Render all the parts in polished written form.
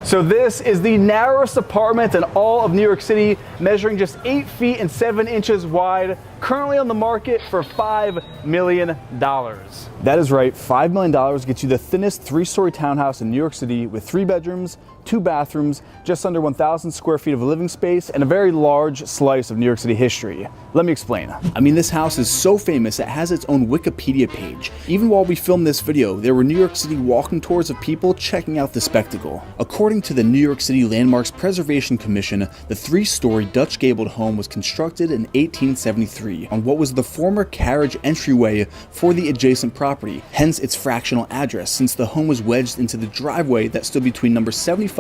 So this is the narrowest apartment in all of New York City, measuring just 8 feet and 7 inches wide, currently on the market for $5 million. That is right, $5 million gets you the thinnest 3-story townhouse in New York City with 3 bedrooms, 2 bathrooms, just under 1,000 square feet of living space, and a very large slice of New York City history. Let me explain. I mean, this house is so famous it has its own Wikipedia page. Even while we filmed this video, there were New York City walking tours of people checking out the spectacle. According to the New York City Landmarks Preservation Commission, the 3-story Dutch gabled home was constructed in 1873 on what was the former carriage entryway for the adjacent property, hence its fractional address, since the home was wedged into the driveway that stood between number 75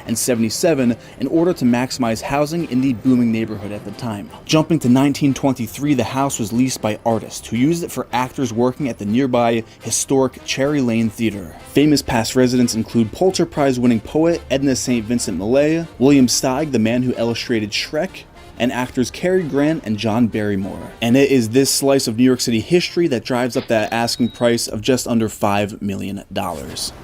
and 77 in order to maximize housing in the booming neighborhood at the time. Jumping to 1923, the house was leased by artists who used it for actors working at the nearby historic Cherry Lane Theater. Famous past residents include Pulitzer Prize winning poet Edna St. Vincent Millay, William Steig, the man who illustrated Shrek, and actors Cary Grant and John Barrymore. And it is this slice of New York City history that drives up that asking price of just under $5 million.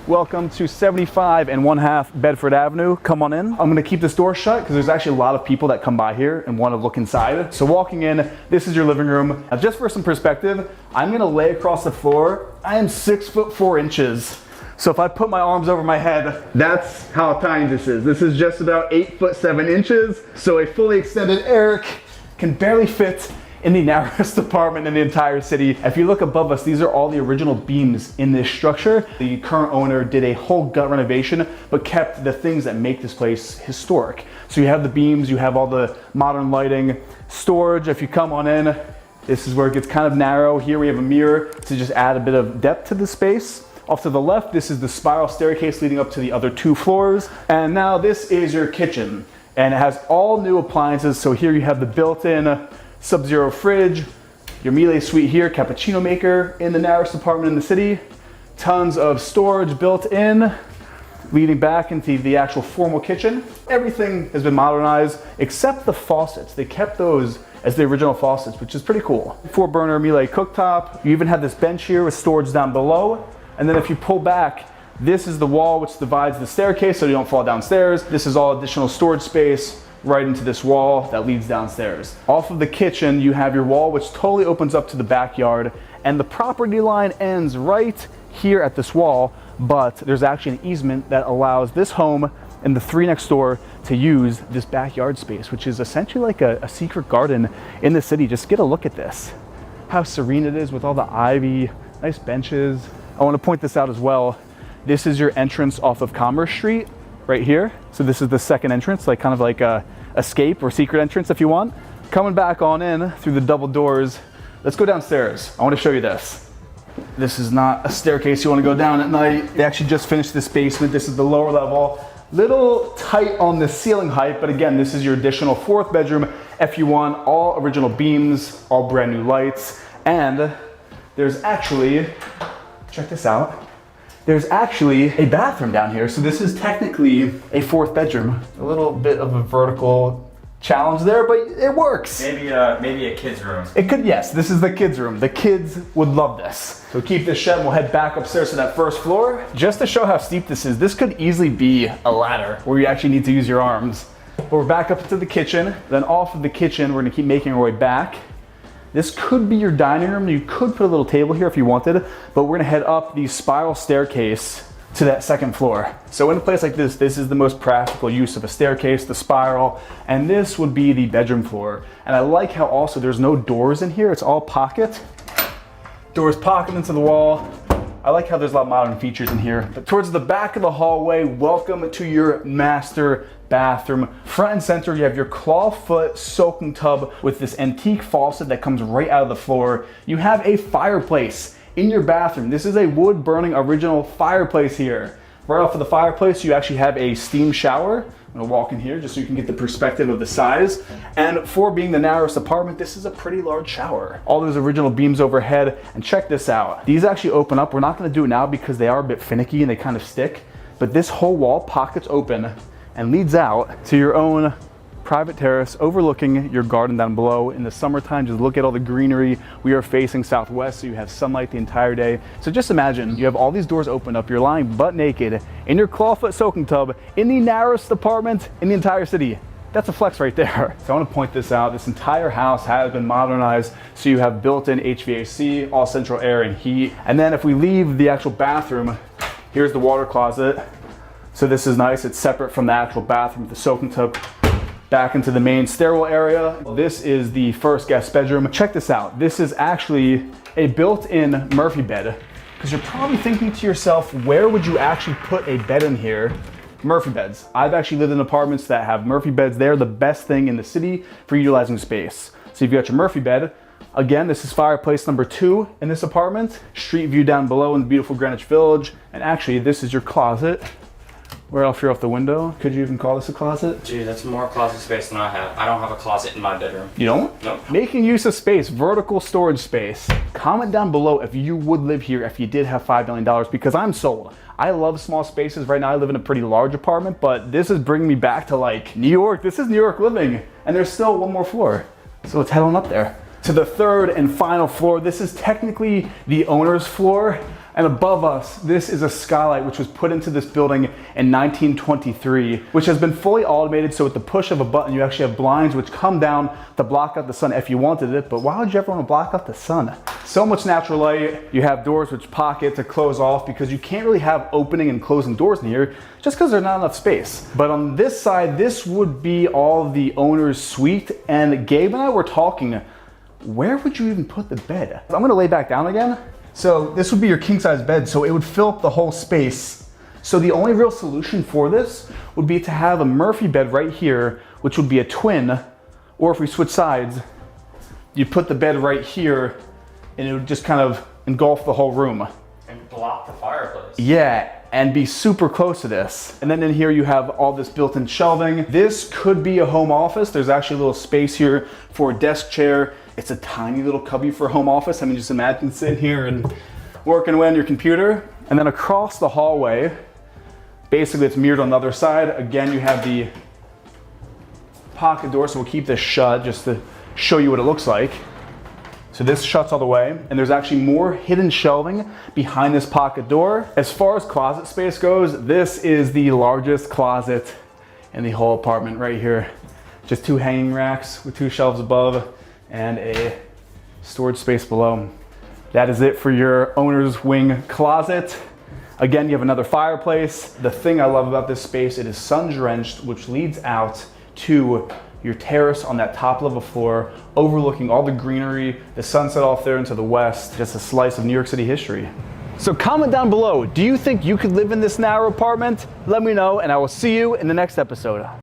Welcome to 75 1/2 Bedford Avenue. Come on in. I'm gonna keep this door shut because there's actually a lot of people that come by here and want to look inside. So walking in, this is your living room. Now just for some perspective, I'm gonna lay across the floor. I am 6'4" So if I put my arms over my head, that's how tiny this is. This is just about 8'7". So a fully extended Eric can barely fit in the narrowest apartment in the entire city. If you look above us, these are all the original beams in this structure. The current owner did a whole gut renovation, but kept the things that make this place historic. So you have the beams, you have all the modern lighting, storage. If you come on in, this is where it gets kind of narrow. Here we have a mirror to just add a bit of depth to the space. Off to the left, this is the spiral staircase leading up to the other 2 floors. And now this is your kitchen. And it has all new appliances. So here you have the built-in Sub-Zero fridge, your Miele suite here, cappuccino maker in the narrowest apartment in the city. Tons of storage built in, leading back into the actual formal kitchen. Everything has been modernized except the faucets. They kept those as the original faucets, which is pretty cool. 4-burner Miele cooktop. You even have this bench here with storage down below. And then if you pull back, this is the wall which divides the staircase so you don't fall downstairs. This is all additional storage space right into this wall that leads downstairs. Off of the kitchen, you have your wall which totally opens up to the backyard, and the property line ends right here at this wall, but there's actually an easement that allows this home and the 3 next door to use this backyard space, which is essentially like a secret garden in the city. Just get a look at this. How serene it is with all the ivy, nice benches. I want to point this out as well. This is your entrance off of Commerce Street right here. So this is the second entrance, like kind of like a escape or secret entrance if you want. Coming back on in through the double doors. Let's go downstairs. I want to show you this. This is not a staircase you want to go down at night. They actually just finished this basement. This is the lower level. Little tight on the ceiling height, but again, this is your additional 4th bedroom if you want. All original beams, all brand new lights, and there's actually, check this out. There's actually a bathroom down here. So this is technically a 4th bedroom. A little bit of a vertical challenge there, but it works. Maybe a kid's room. It could, yes, this is the kids' room. The kids would love this. So keep this shut and we'll head back upstairs to that 1st floor. Just to show how steep this is, this could easily be a ladder where you actually need to use your arms. But we're back up to the kitchen. Then off of the kitchen, we're gonna keep making our way back. This could be your dining room. You could put a little table here if you wanted, but we're gonna head up the spiral staircase to that 2nd floor. So in a place like this, this is the most practical use of a staircase, the spiral, and this would be the bedroom floor. And I like how also there's no doors in here. It's all pocket. Doors pocket into the wall. I like how there's a lot of modern features in here. But towards the back of the hallway, welcome to your master bathroom. Front and center, you have your clawfoot soaking tub with this antique faucet that comes right out of the floor. You have a fireplace in your bathroom. This is a wood burning original fireplace here. Right off of the fireplace, you actually have a steam shower. I'm gonna walk in here just so you can get the perspective of the size. And for being the narrowest apartment, this is a pretty large shower. All those original beams overhead, and check this out. These actually open up. We're not gonna do it now because they are a bit finicky and they kind of stick, but this whole wall pockets open and leads out to your own private terrace overlooking your garden down below. In the summertime, just look at all the greenery. We are facing southwest, so you have sunlight the entire day. So just imagine you have all these doors open up, you're lying butt naked in your clawfoot soaking tub in the narrowest apartment in the entire city. That's a flex right there. So I want to point this out. This entire house has been modernized. So you have built-in HVAC, all central air and heat. And then if we leave the actual bathroom, here's the water closet. So this is nice. It's separate from the actual bathroom, the soaking tub back into the main stairwell area. This is the first guest bedroom. Check this out. This is actually a built-in Murphy bed, because you're probably thinking to yourself, where would you actually put a bed in here? Murphy beds. I've actually lived in apartments that have Murphy beds. They're the best thing in the city for utilizing space. So you've got your Murphy bed. Again, this is fireplace number 2 in this apartment. Street view down below in the beautiful Greenwich Village. And actually, this is your closet. Right off here off the window. Could you even call this a closet? Gee, that's more closet space than I have. I don't have a closet in my bedroom. You don't? No. Making use of space, vertical storage space. Comment down below if you would live here if you did have $5 million, because I'm sold. I love small spaces. Right now I live in a pretty large apartment, but this is bringing me back to like New York. This is New York living, and there's still one more floor. So let's head on up there. To the third and final floor. This is technically the owner's floor. And above us, this is a skylight which was put into this building in 1923, which has been fully automated. So with the push of a button, you actually have blinds which come down to block out the sun if you wanted it. But why would you ever want to block out the sun? So much natural light. You have doors which pocket to close off, because you can't really have opening and closing doors in here just because there's not enough space. But on this side, this would be all the owner's suite. And Gabe and I were talking, where would you even put the bed? I'm gonna lay back down again. So this would be your king size bed, so it would fill up the whole space. So the only real solution for this would be to have a Murphy bed right here, which would be a twin, or if we switch sides, you put the bed right here and it would just kind of engulf the whole room. And block the fireplace. Yeah, and be super close to this. And then in here you have all this built-in shelving. This could be a home office. There's actually a little space here for a desk chair. It's a tiny little cubby for a home office. I mean, just imagine sitting here and working away on your computer. And then across the hallway, basically it's mirrored on the other side. Again, you have the pocket door, so we'll keep this shut just to show you what it looks like. So this shuts all the way, and there's actually more hidden shelving behind this pocket door. As far as closet space goes, this is the largest closet in the whole apartment right here. Just 2 hanging racks with 2 shelves above and a storage space below. That is it for your owner's wing closet. Again, you have another fireplace. The thing I love about this space, it is sun drenched, which leads out to your terrace on that top level floor, overlooking all the greenery, the sunset off there into the west. Just a slice of New York City history. So comment down below, do you think you could live in this narrow apartment? Let me know, and I will see you in the next episode.